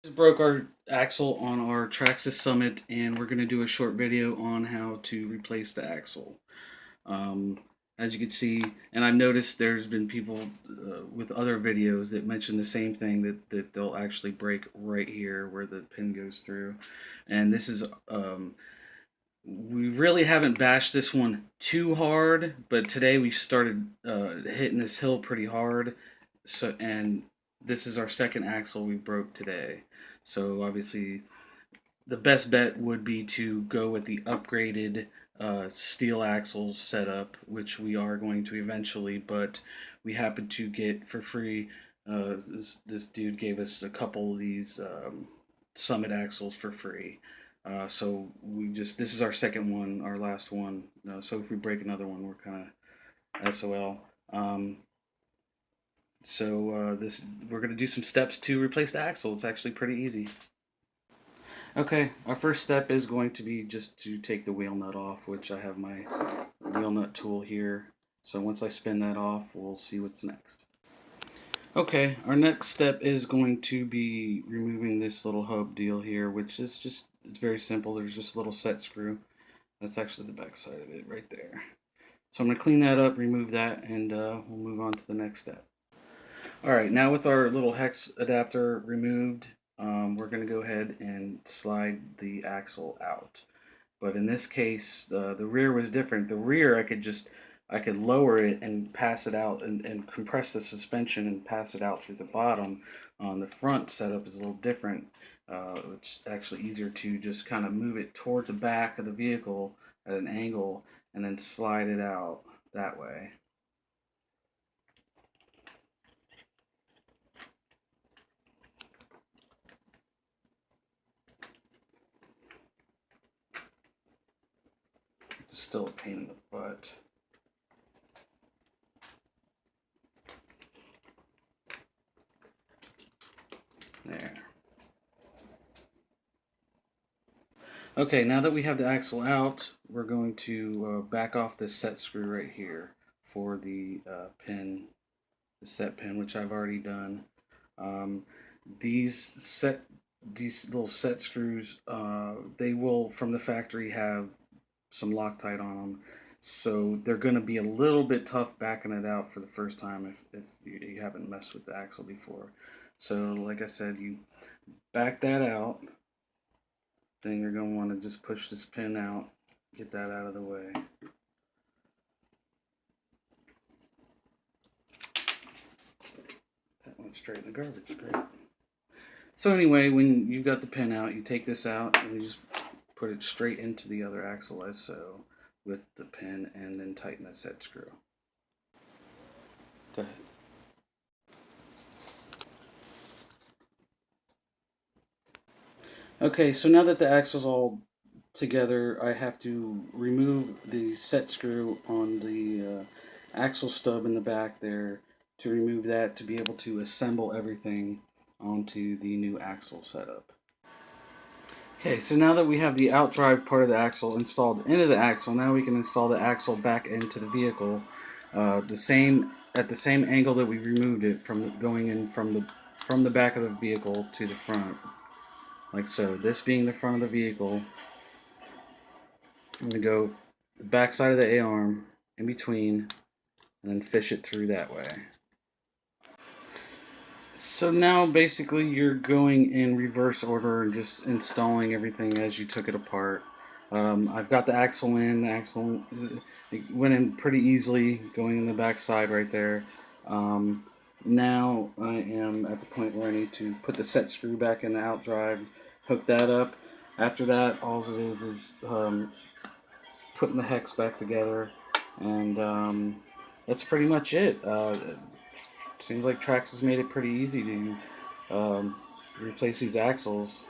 Just broke our axle on our Traxxas Summit, and we're going to do a short video on how to replace the axle. Um, as you can see, and I've noticed there's been people with other videos that mention the same thing, that they'll actually break right here where the pin goes through. And this is, we really haven't bashed this one too hard, but today we started hitting this hill pretty hard. And this is our second axle we broke today. So obviously, the best bet would be to go with the upgraded steel axles setup, which we are going to eventually. But we happened to get for free. This dude gave us a couple of these Summit axles for free. So this is our second one, our last one. So if we break another one, we're kind of SOL. This we're gonna do some steps to replace the axle. It's actually pretty easy. Okay, our first step is going to be just to take the wheel nut off, which I have my wheel nut tool here. So once I spin that off, we'll see what's next. Okay, our next step is going to be removing this little hub deal here, which is it's very simple. There's just a little set screw. That's actually the back side of it right there. So I'm going to clean that up, remove that, and we'll move on to the next step. Alright, now with our little hex adapter removed, we're going to go ahead and slide the axle out. But in this case, the rear was different. The rear, I could lower it and pass it out and compress the suspension and pass it out through the bottom. On the front setup is a little different. It's actually easier to just kind of move it toward the back of the vehicle at an angle and then slide it out that way. It's still a pain in the butt. There. Okay, now that we have the axle out, we're going to back off this set screw right here for the pin, the set pin, which I've already done. Um, these little set screws, they will from the factory have some Loctite on them, so they're going to be a little bit tough backing it out for the first time if you haven't messed with the axle before. So like I said, you back that out. Then you're going to want to just push this pin out, get that out of the way. That went straight in the garbage, great. So anyway, when you got the pin out, you take this out and you just put it straight into the other axle as so with the pin, and then tighten the set screw. Go ahead. Okay, so now that the axle's all together, I have to remove the set screw on the axle stub in the back there to remove that to be able to assemble everything onto the new axle setup. Okay, so now that we have the outdrive part of the axle installed into the axle, now we can install the axle back into the vehicle, at the same angle that we removed it from, going in from the back of the vehicle to the front, like so. This being the front of the vehicle, I'm going to go the back side of the A-arm in between and then fish it through that way. So now basically you're going in reverse order and just installing everything as you took it apart. I've got the axle in. The axle it went in pretty easily, going in the back side right there. Now I am at the point where I need to put the set screw back in the outdrive, hook that up. After that, all it is putting the hex back together, and that's pretty much it. Seems like Traxxas made it pretty easy to replace these axles.